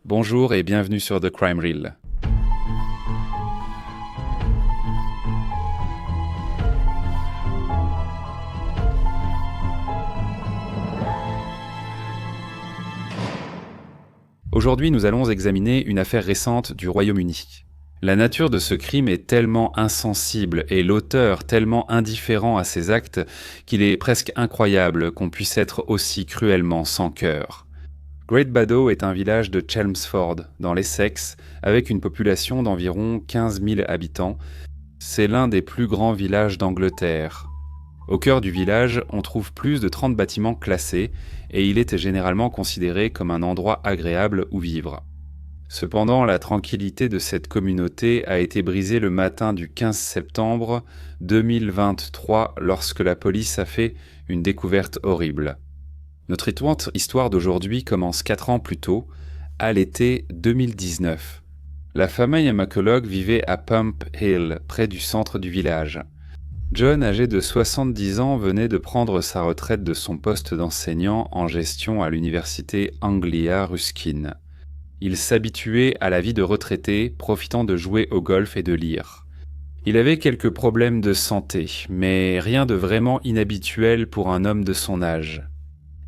Bonjour et bienvenue sur The Crime Reel. Aujourd'hui, nous allons examiner une affaire récente du Royaume-Uni. La nature de ce crime est tellement insensible et l'auteur tellement indifférent à ses actes qu'il est presque incroyable qu'on puisse être aussi cruellement sans cœur. Great Baddow est un village de Chelmsford, dans l'Essex, avec une population d'environ 15 000 habitants. C'est l'un des plus grands villages d'Angleterre. Au cœur du village, on trouve plus de 30 bâtiments classés, et il était généralement considéré comme un endroit agréable où vivre. Cependant, la tranquillité de cette communauté a été brisée le matin du 15 septembre 2023 lorsque la police a fait une découverte horrible. Notre étonnante histoire d'aujourd'hui commence 4 ans plus tôt, à l'été 2019. La famille McCulloch vivait à Pump Hill, près du centre du village. John, âgé de 70 ans, venait de prendre sa retraite de son poste d'enseignant en gestion à l'université Anglia Ruskin. Il s'habituait à la vie de retraité, profitant de jouer au golf et de lire. Il avait quelques problèmes de santé, mais rien de vraiment inhabituel pour un homme de son âge.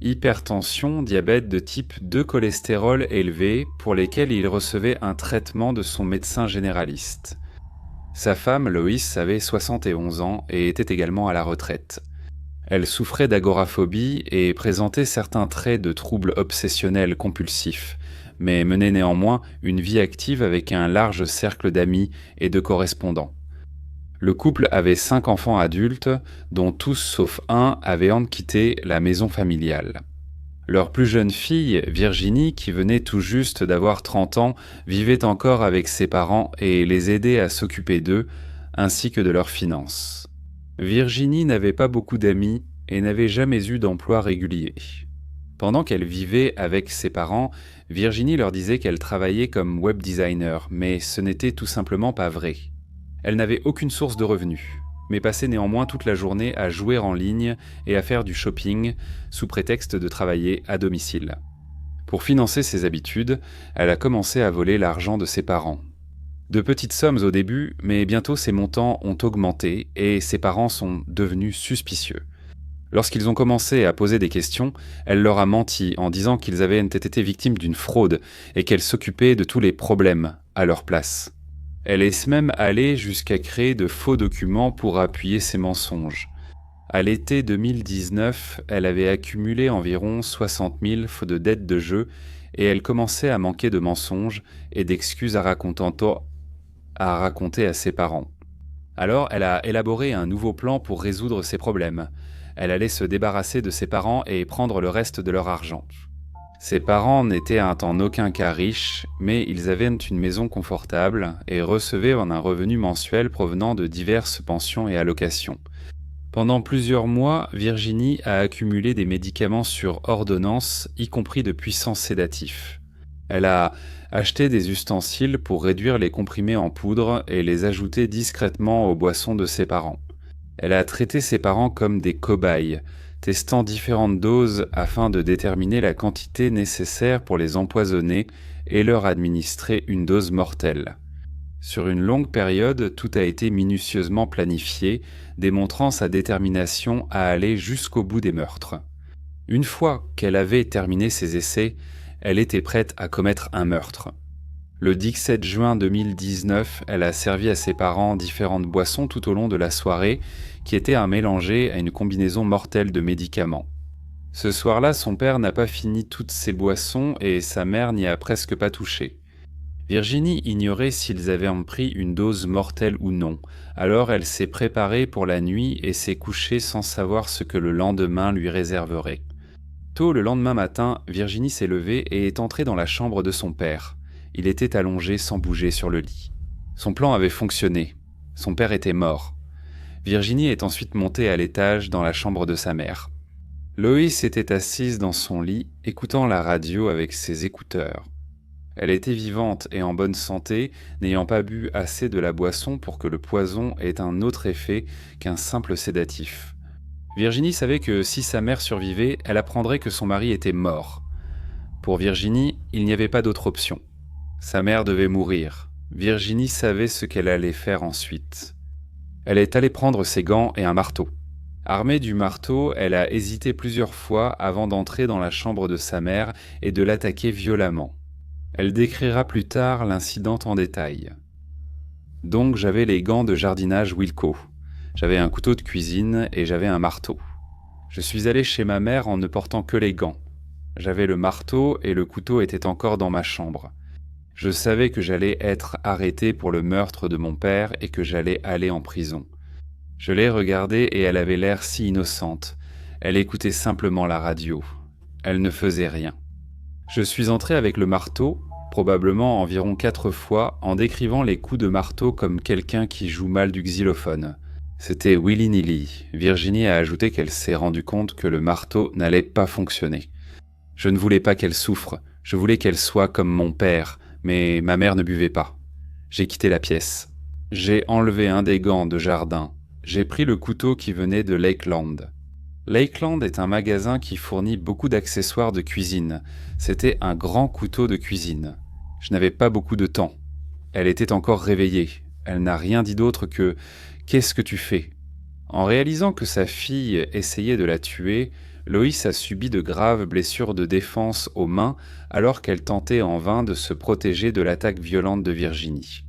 Hypertension, diabète de type 2, cholestérol élevé, pour lesquels il recevait un traitement de son médecin généraliste. Sa femme, Lois, avait 71 ans et était également à la retraite. Elle souffrait d'agoraphobie et présentait certains traits de troubles obsessionnels compulsifs, mais menait néanmoins une vie active avec un large cercle d'amis et de correspondants. Le couple avait 5 enfants adultes, dont tous sauf un avaient quitté la maison familiale. Leur plus jeune fille, Virginie, qui venait tout juste d'avoir 30 ans, vivait encore avec ses parents et les aidait à s'occuper d'eux, ainsi que de leurs finances. Virginie n'avait pas beaucoup d'amis et n'avait jamais eu d'emploi régulier. Pendant qu'elle vivait avec ses parents, Virginie leur disait qu'elle travaillait comme web designer, mais ce n'était tout simplement pas vrai. Elle n'avait aucune source de revenus, mais passait néanmoins toute la journée à jouer en ligne et à faire du shopping sous prétexte de travailler à domicile. Pour financer ses habitudes, elle a commencé à voler l'argent de ses parents. De petites sommes au début, mais bientôt ces montants ont augmenté et ses parents sont devenus suspicieux. Lorsqu'ils ont commencé à poser des questions, elle leur a menti en disant qu'ils avaient été victimes d'une fraude et qu'elle s'occupait de tous les problèmes à leur place. Elle est même allée jusqu'à créer de faux documents pour appuyer ses mensonges. À l'été 2019, elle avait accumulé environ 60 000 de dettes de jeu et elle commençait à manquer de mensonges et d'excuses à raconter à ses parents. Alors, elle a élaboré un nouveau plan pour résoudre ses problèmes. Elle allait se débarrasser de ses parents et prendre le reste de leur argent. Ses parents n'étaient en aucun cas riches, mais ils avaient une maison confortable et recevaient un revenu mensuel provenant de diverses pensions et allocations. Pendant plusieurs mois, Virginie a accumulé des médicaments sur ordonnance, y compris de puissants sédatifs. Elle a acheté des ustensiles pour réduire les comprimés en poudre et les ajouter discrètement aux boissons de ses parents. Elle a traité ses parents comme des cobayes, testant différentes doses afin de déterminer la quantité nécessaire pour les empoisonner et leur administrer une dose mortelle. Sur une longue période, tout a été minutieusement planifié, démontrant sa détermination à aller jusqu'au bout des meurtres. Une fois qu'elle avait terminé ses essais, elle était prête à commettre un meurtre. Le 17 juin 2019, elle a servi à ses parents différentes boissons tout au long de la soirée, qui étaient à mélanger à une combinaison mortelle de médicaments. Ce soir-là, son père n'a pas fini toutes ses boissons et sa mère n'y a presque pas touché. Virginie ignorait s'ils avaient pris une dose mortelle ou non, alors elle s'est préparée pour la nuit et s'est couchée sans savoir ce que le lendemain lui réserverait. Tôt le lendemain matin, Virginie s'est levée et est entrée dans la chambre de son père. Il était allongé sans bouger sur le lit. Son plan avait fonctionné. Son père était mort. Virginie est ensuite montée à l'étage dans la chambre de sa mère. Lois était assise dans son lit, écoutant la radio avec ses écouteurs. Elle était vivante et en bonne santé, n'ayant pas bu assez de la boisson pour que le poison ait un autre effet qu'un simple sédatif. Virginie savait que si sa mère survivait, elle apprendrait que son mari était mort. Pour Virginie, il n'y avait pas d'autre option. Sa mère devait mourir. Virginie savait ce qu'elle allait faire ensuite. Elle est allée prendre ses gants et un marteau. Armée du marteau, elle a hésité plusieurs fois avant d'entrer dans la chambre de sa mère et de l'attaquer violemment. Elle décrira plus tard l'incident en détail. Donc j'avais les gants de jardinage Wilco. J'avais un couteau de cuisine et j'avais un marteau. Je suis allé chez ma mère en ne portant que les gants. J'avais le marteau et le couteau était encore dans ma chambre. Je savais que j'allais être arrêté pour le meurtre de mon père et que j'allais aller en prison. Je l'ai regardée et elle avait l'air si innocente. Elle écoutait simplement la radio. Elle ne faisait rien. Je suis entré avec le marteau, probablement environ 4 fois, en décrivant les coups de marteau comme quelqu'un qui joue mal du xylophone. C'était willy-nilly. Virginie a ajouté qu'elle s'est rendue compte que le marteau n'allait pas fonctionner. Je ne voulais pas qu'elle souffre, je voulais qu'elle soit comme mon père, mais ma mère ne buvait pas. J'ai quitté la pièce. J'ai enlevé un des gants de jardin. J'ai pris le couteau qui venait de Lakeland. Lakeland est un magasin qui fournit beaucoup d'accessoires de cuisine. C'était un grand couteau de cuisine. Je n'avais pas beaucoup de temps. Elle était encore réveillée. Elle n'a rien dit d'autre que « Qu'est-ce que tu fais ?» En réalisant que sa fille essayait de la tuer, Loïs a subi de graves blessures de défense aux mains alors qu'elle tentait en vain de se protéger de l'attaque violente de Virginie.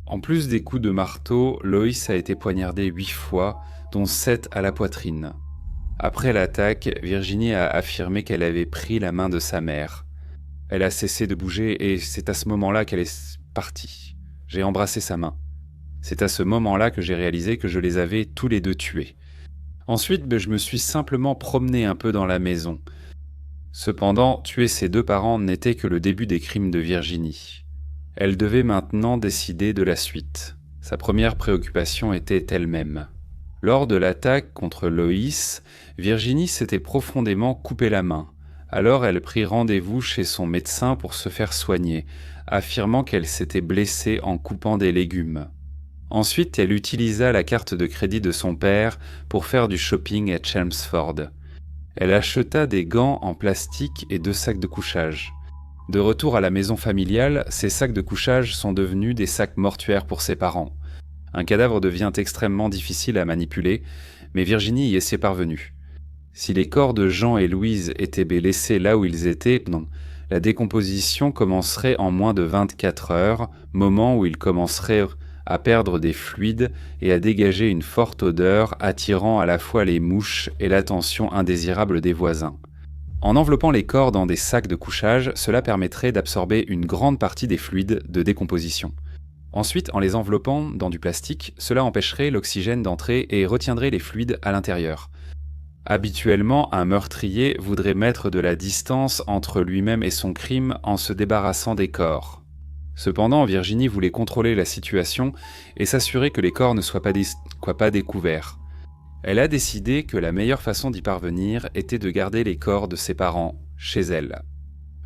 En plus des coups de marteau, Loïs a été poignardée 8 fois, dont 7 à la poitrine. Après l'attaque, Virginie a affirmé qu'elle avait pris la main de sa mère. Elle a cessé de bouger et c'est à ce moment-là qu'elle est partie. J'ai embrassé sa main. C'est à ce moment-là que j'ai réalisé que je les avais tous les deux tués. Ensuite, je me suis simplement promené un peu dans la maison. Cependant, tuer ses 2 parents n'était que le début des crimes de Virginie. Elle devait maintenant décider de la suite. Sa première préoccupation était elle-même. Lors de l'attaque contre Loïs, Virginie s'était profondément coupé la main. Alors elle prit rendez-vous chez son médecin pour se faire soigner, affirmant qu'elle s'était blessée en coupant des légumes. Ensuite, elle utilisa la carte de crédit de son père pour faire du shopping à Chelmsford. Elle acheta des gants en plastique et 2 sacs de couchage. De retour à la maison familiale, ces sacs de couchage sont devenus des sacs mortuaires pour ses parents. Un cadavre devient extrêmement difficile à manipuler, mais Virginie y est parvenue. Si les corps de Jean et Louise étaient laissés là où ils étaient, la décomposition commencerait en moins de 24 heures, moment où ils commenceraient à perdre des fluides et à dégager une forte odeur attirant à la fois les mouches et l'attention indésirable des voisins. En enveloppant les corps dans des sacs de couchage, cela permettrait d'absorber une grande partie des fluides de décomposition. Ensuite, en les enveloppant dans du plastique, cela empêcherait l'oxygène d'entrer et retiendrait les fluides à l'intérieur. Habituellement, un meurtrier voudrait mettre de la distance entre lui-même et son crime en se débarrassant des corps. Cependant, Virginie voulait contrôler la situation et s'assurer que les corps ne soient pas découverts. Elle a décidé que la meilleure façon d'y parvenir était de garder les corps de ses parents chez elle.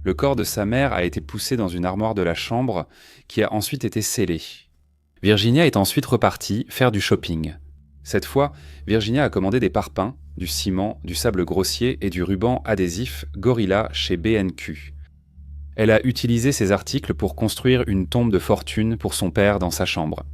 Le corps de sa mère a été poussé dans une armoire de la chambre qui a ensuite été scellée. Virginia est ensuite repartie faire du shopping. Cette fois, Virginia a commandé des parpaings, du ciment, du sable grossier et du ruban adhésif Gorilla chez B&Q. Elle a utilisé ces articles pour construire une tombe de fortune pour son père dans sa chambre.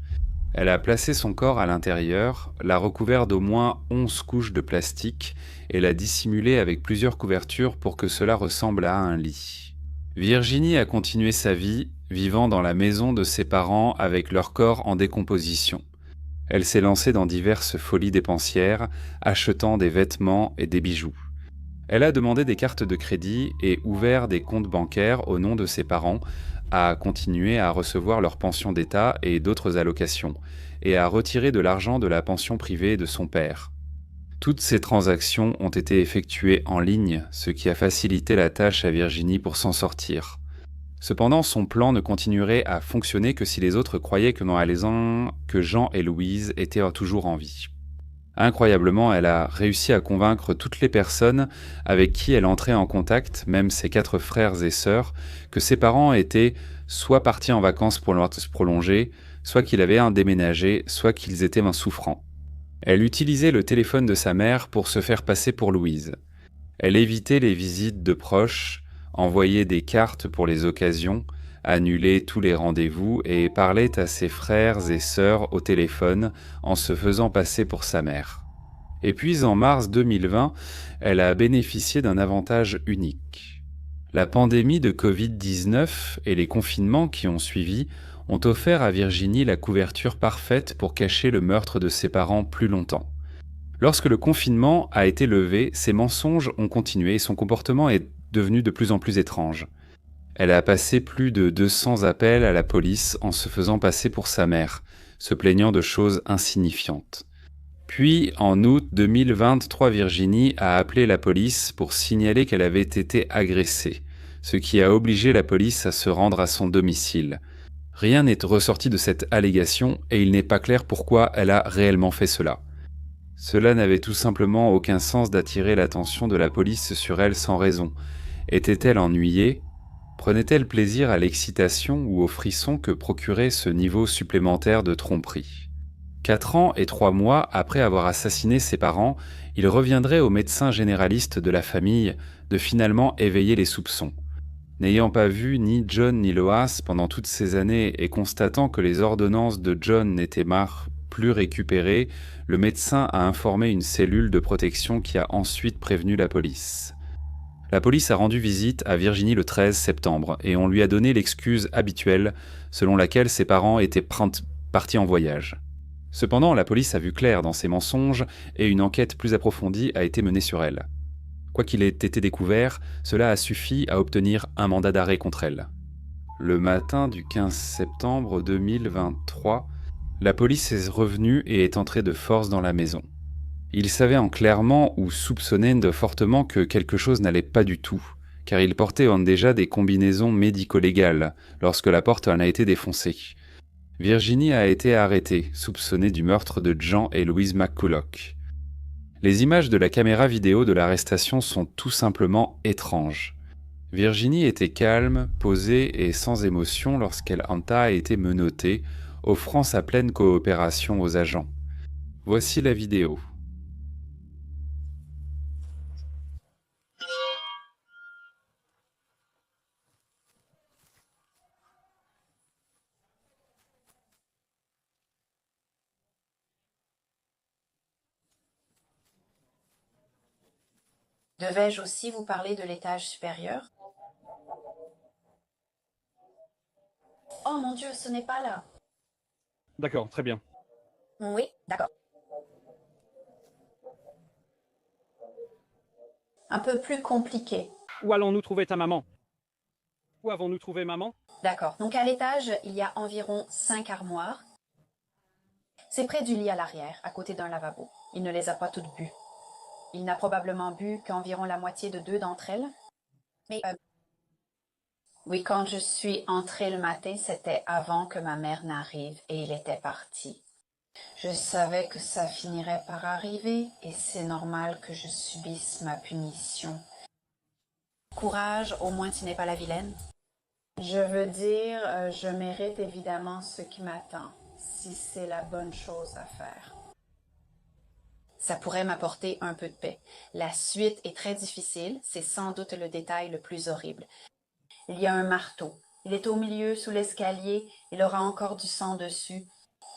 Elle a placé son corps à l'intérieur, l'a recouvert d'au moins 11 couches de plastique et l'a dissimulé avec plusieurs couvertures pour que cela ressemble à un lit. Virginie a continué sa vie, vivant dans la maison de ses parents avec leur corps en décomposition. Elle s'est lancée dans diverses folies dépensières, achetant des vêtements et des bijoux. Elle a demandé des cartes de crédit et ouvert des comptes bancaires au nom de ses parents, a continué à recevoir leur pension d'État et d'autres allocations, et à retirer de l'argent de la pension privée de son père. Toutes ces transactions ont été effectuées en ligne, ce qui a facilité la tâche à Virginie pour s'en sortir. Cependant, son plan ne continuerait à fonctionner que si les autres croyaient que Jean et Louise étaient toujours en vie. Incroyablement, elle a réussi à convaincre toutes les personnes avec qui elle entrait en contact, même ses 4 frères et sœurs, que ses parents étaient soit partis en vacances prolongées, soit qu'ils avaient déménagé, soit qu'ils étaient souffrants. Elle utilisait le téléphone de sa mère pour se faire passer pour Louise. Elle évitait les visites de proches, envoyait des cartes pour les occasions, annulait tous les rendez-vous et parlait à ses frères et sœurs au téléphone en se faisant passer pour sa mère. Et puis en mars 2020, elle a bénéficié d'un avantage unique. La pandémie de Covid-19 et les confinements qui ont suivi ont offert à Virginie la couverture parfaite pour cacher le meurtre de ses parents plus longtemps. Lorsque le confinement a été levé, ses mensonges ont continué et son comportement est devenu de plus en plus étrange. Elle a passé plus de 200 appels à la police en se faisant passer pour sa mère, se plaignant de choses insignifiantes. Puis, en août 2023, Virginie a appelé la police pour signaler qu'elle avait été agressée, ce qui a obligé la police à se rendre à son domicile. Rien n'est ressorti de cette allégation et il n'est pas clair pourquoi elle a réellement fait cela. Cela n'avait tout simplement aucun sens d'attirer l'attention de la police sur elle sans raison. Était-elle ennuyée ? Prenait-elle plaisir à l'excitation ou au frisson que procurait ce niveau supplémentaire de tromperie ? 4 ans et 3 mois après avoir assassiné ses parents, il reviendrait au médecin généraliste de la famille de finalement éveiller les soupçons. N'ayant pas vu ni John ni Loas pendant toutes ces années et constatant que les ordonnances de John n'étaient plus récupérées, le médecin a informé une cellule de protection qui a ensuite prévenu la police. La police a rendu visite à Virginie le 13 septembre et on lui a donné l'excuse habituelle selon laquelle ses parents étaient partis en voyage. Cependant, la police a vu clair dans ses mensonges et une enquête plus approfondie a été menée sur elle. Quoi qu'il ait été découvert, cela a suffi à obtenir un mandat d'arrêt contre elle. Le matin du 15 septembre 2023, la police est revenue et est entrée de force dans la maison. Ils savaient en clairement ou soupçonnaient de fortement que quelque chose n'allait pas du tout, car ils portaient déjà des combinaisons médico-légales lorsque la porte en a été défoncée. Virginie a été arrêtée, soupçonnée du meurtre de Jean et Louise McCulloch. Les images de la caméra vidéo de l'arrestation sont tout simplement étranges. Virginie était calme, posée et sans émotion lorsqu'elle a été menottée, offrant sa pleine coopération aux agents. Voici la vidéo. Devais-je aussi vous parler de l'étage supérieur? Oh mon Dieu, ce n'est pas là. D'accord, très bien. Oui, d'accord. Un peu plus compliqué. Où allons-nous trouver ta maman? Où avons-nous trouvé maman? D'accord. Donc à l'étage, il y a environ 5 armoires. C'est près du lit à l'arrière, à côté d'un lavabo. Il ne les a pas toutes bues. Il n'a probablement bu qu'environ la moitié de 2 d'entre elles. Mais oui, quand je suis entrée le matin, c'était avant que ma mère n'arrive et il était parti. Je savais que ça finirait par arriver et c'est normal que je subisse ma punition. Courage, au moins tu n'es pas la vilaine. Je veux dire, je mérite évidemment ce qui m'attend, si c'est la bonne chose à faire. Ça pourrait m'apporter un peu de paix. La suite est très difficile, c'est sans doute le détail le plus horrible. Il y a un marteau. Il est au milieu, sous l'escalier. Il aura encore du sang dessus.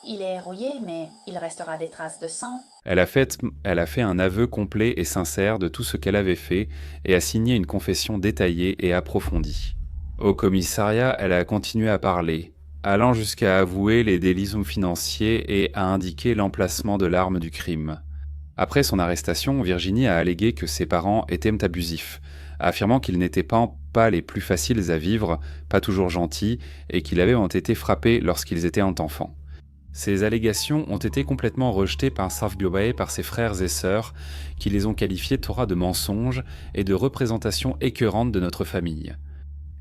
Il est rouillé, mais il restera des traces de sang. Elle a fait un aveu complet et sincère de tout ce qu'elle avait fait et a signé une confession détaillée et approfondie. Au commissariat, elle a continué à parler, allant jusqu'à avouer les délits financiers et à indiquer l'emplacement de l'arme du crime. Après son arrestation, Virginie a allégué que ses parents étaient abusifs, affirmant qu'ils n'étaient pas les plus faciles à vivre, pas toujours gentils, et qu'ils avaient été frappés lorsqu'ils étaient enfants. Ces allégations ont été complètement rejetées par Sarfbiobae par ses frères et sœurs, qui les ont qualifiées de mensonges et de représentations écœurantes de notre famille.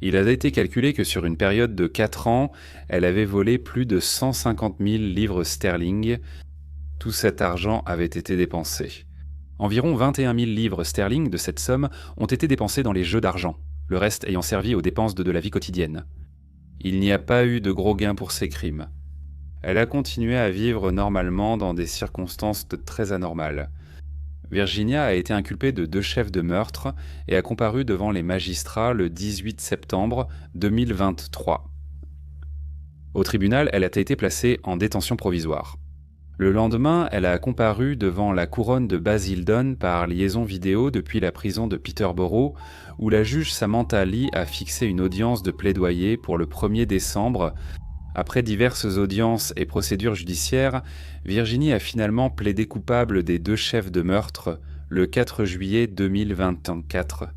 Il a été calculé que sur une période de 4 ans, elle avait volé plus de 150 000 livres sterling. Tout cet argent avait été dépensé. Environ 21 000 livres sterling de cette somme ont été dépensés dans les jeux d'argent, le reste ayant servi aux dépenses de la vie quotidienne. Il n'y a pas eu de gros gains pour ces crimes. Elle a continué à vivre normalement dans des circonstances très anormales. Virginia a été inculpée de 2 chefs de meurtre et a comparu devant les magistrats le 18 septembre 2023. Au tribunal, elle a été placée en détention provisoire. Le lendemain, elle a comparu devant la couronne de Basildon par liaison vidéo depuis la prison de Peterborough, où la juge Samantha Lee a fixé une audience de plaidoyer pour le 1er décembre. Après diverses audiences et procédures judiciaires, Virginie a finalement plaidé coupable des 2 chefs de meurtre le 4 juillet 2024.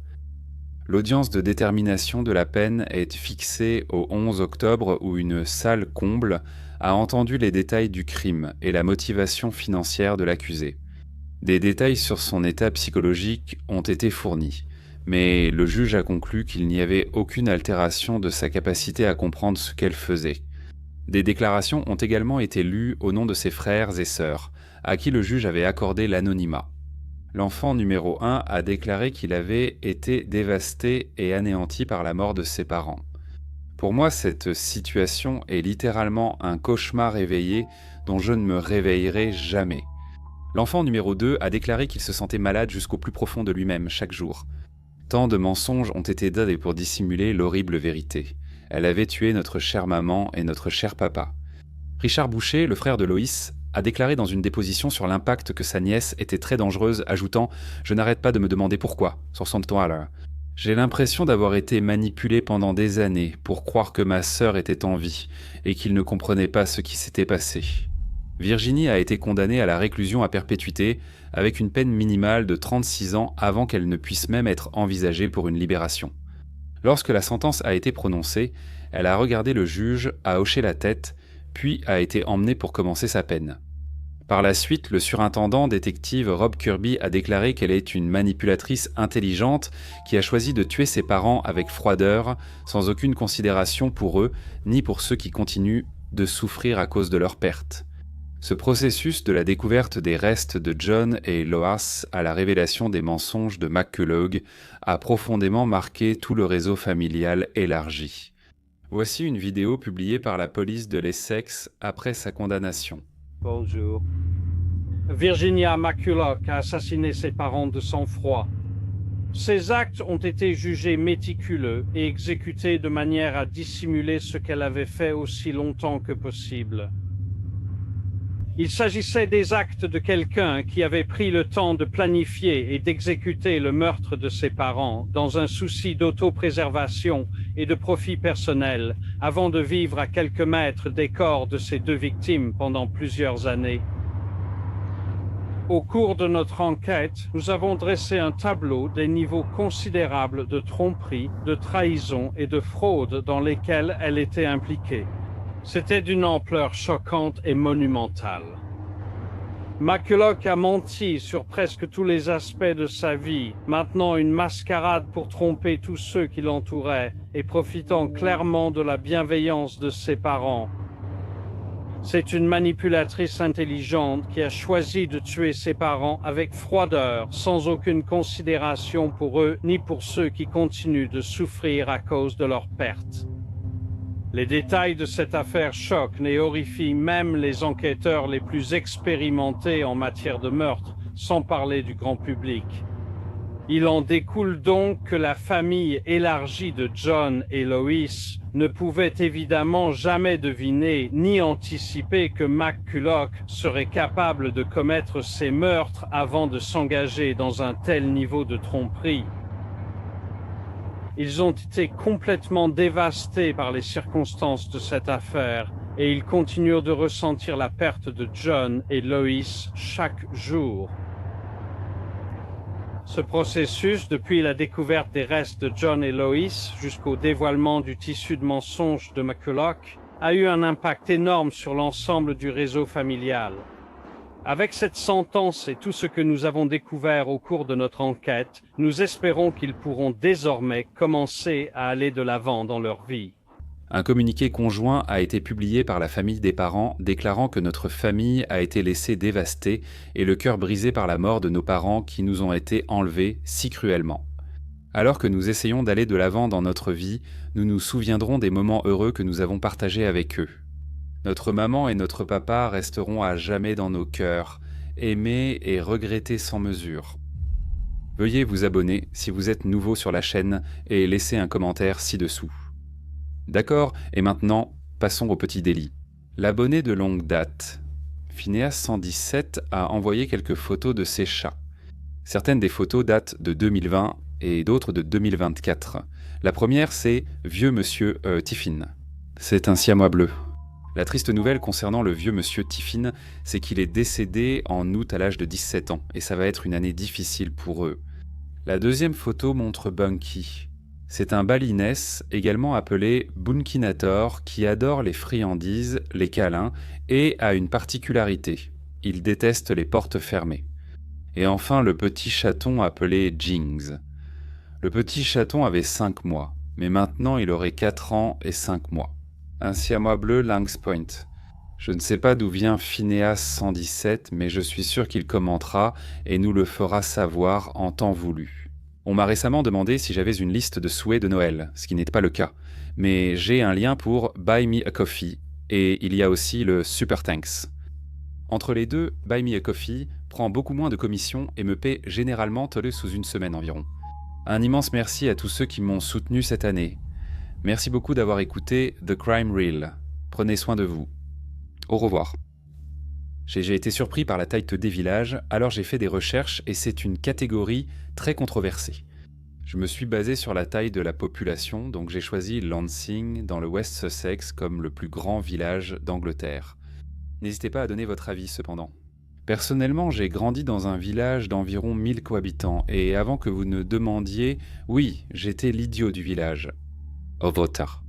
L'audience de détermination de la peine est fixée au 11 octobre où une salle comble a entendu les détails du crime et la motivation financière de l'accusé. Des détails sur son état psychologique ont été fournis, mais le juge a conclu qu'il n'y avait aucune altération de sa capacité à comprendre ce qu'elle faisait. Des déclarations ont également été lues au nom de ses frères et sœurs, à qui le juge avait accordé l'anonymat. L'enfant numéro 1 a déclaré qu'il avait été dévasté et anéanti par la mort de ses parents. Pour moi, cette situation est littéralement un cauchemar éveillé dont je ne me réveillerai jamais. L'enfant numéro 2 a déclaré qu'il se sentait malade jusqu'au plus profond de lui-même chaque jour. Tant de mensonges ont été donnés pour dissimuler l'horrible vérité. Elle avait tué notre chère maman et notre cher papa. Richard Boucher, le frère de Loïs, a déclaré dans une déposition sur l'impact que sa nièce était très dangereuse, ajoutant « Je n'arrête pas de me demander pourquoi » sur son toile. J'ai l'impression d'avoir été manipulé pendant des années pour croire que ma sœur était en vie et qu'il ne comprenait pas ce qui s'était passé. Virginie a été condamnée à la réclusion à perpétuité avec une peine minimale de 36 ans avant qu'elle ne puisse même être envisagée pour une libération. Lorsque la sentence a été prononcée, elle a regardé le juge, a hoché la tête, puis a été emmenée pour commencer sa peine. Par la suite, le surintendant détective Rob Kirby a déclaré qu'elle est une manipulatrice intelligente qui a choisi de tuer ses parents avec froideur, sans aucune considération pour eux, ni pour ceux qui continuent de souffrir à cause de leur perte. Ce processus de la découverte des restes de John et Lois à la révélation des mensonges de McCulloch a profondément marqué tout le réseau familial élargi. Voici une vidéo publiée par la police de l'Essex après sa condamnation. Bonjour. Virginia McCulloch a assassiné ses parents de sang-froid. Ses actes ont été jugés méticuleux et exécutés de manière à dissimuler ce qu'elle avait fait aussi longtemps que possible. Il s'agissait des actes de quelqu'un qui avait pris le temps de planifier et d'exécuter le meurtre de ses parents dans un souci d'autopréservation et de profit personnel, avant de vivre à quelques mètres des corps de ses 2 victimes pendant plusieurs années. Au cours de notre enquête, nous avons dressé un tableau des niveaux considérables de tromperie, de trahison et de fraude dans lesquels elle était impliquée. C'était d'une ampleur choquante et monumentale. McCulloch a menti sur presque tous les aspects de sa vie, maintenant une mascarade pour tromper tous ceux qui l'entouraient et profitant clairement de la bienveillance de ses parents. C'est une manipulatrice intelligente qui a choisi de tuer ses parents avec froideur, sans aucune considération pour eux ni pour ceux qui continuent de souffrir à cause de leur perte. Les détails de cette affaire choquent et horrifient même les enquêteurs les plus expérimentés en matière de meurtre, sans parler du grand public. Il en découle donc que la famille élargie de John et Lois ne pouvait évidemment jamais deviner ni anticiper que McCulloch serait capable de commettre ces meurtres avant de s'engager dans un tel niveau de tromperie. Ils ont été complètement dévastés par les circonstances de cette affaire et ils continuent de ressentir la perte de John et Lois chaque jour. Ce processus, depuis la découverte des restes de John et Lois jusqu'au dévoilement du tissu de mensonges de McCulloch, a eu un impact énorme sur l'ensemble du réseau familial. Avec cette sentence et tout ce que nous avons découvert au cours de notre enquête, nous espérons qu'ils pourront désormais commencer à aller de l'avant dans leur vie. Un communiqué conjoint a été publié par la famille des parents déclarant que notre famille a été laissée dévastée et le cœur brisé par la mort de nos parents qui nous ont été enlevés si cruellement. Alors que nous essayons d'aller de l'avant dans notre vie, nous nous souviendrons des moments heureux que nous avons partagés avec eux. Notre maman et notre papa resteront à jamais dans nos cœurs, aimer et regretter sans mesure. Veuillez vous abonner si vous êtes nouveau sur la chaîne et laisser un commentaire ci-dessous. D'accord, et maintenant, passons au petit délit. L'abonné de longue date, Phineas117, a envoyé quelques photos de ses chats. Certaines des photos datent de 2020 et d'autres de 2024. La première, c'est Vieux Monsieur Tiffin. C'est un siamois bleu. La triste nouvelle concernant le vieux monsieur Tiffin, c'est qu'il est décédé en août à l'âge de 17 ans, et ça va être une année difficile pour eux. La deuxième photo montre Bunky. C'est un balinès, également appelé Bunkinator, qui adore les friandises, les câlins, et a une particularité. Il déteste les portes fermées. Et enfin, le petit chaton appelé Jings. Le petit chaton avait 5 mois, mais maintenant il aurait 4 ans et 5 mois. Un siamois bleu Lynx Point. Je ne sais pas d'où vient Phineas117, mais je suis sûr qu'il commentera et nous le fera savoir en temps voulu. On m'a récemment demandé si j'avais une liste de souhaits de Noël, ce qui n'est pas le cas. Mais j'ai un lien pour Buy Me a Coffee, et il y a aussi le Super Thanks. Entre les deux, Buy Me a Coffee prend beaucoup moins de commissions et me paie généralement sous une semaine environ. Un immense merci à tous ceux qui m'ont soutenu cette année. Merci beaucoup d'avoir écouté The Crime Reel. Prenez soin de vous. Au revoir. J'ai été surpris par la taille des villages, alors j'ai fait des recherches et c'est une catégorie très controversée. Je me suis basé sur la taille de la population, donc j'ai choisi Lancing dans le West Sussex comme le plus grand village d'Angleterre. N'hésitez pas à donner votre avis cependant. Personnellement, j'ai grandi dans un village d'environ 1000 cohabitants et avant que vous ne demandiez, oui, j'étais l'idiot du village. Au revoir.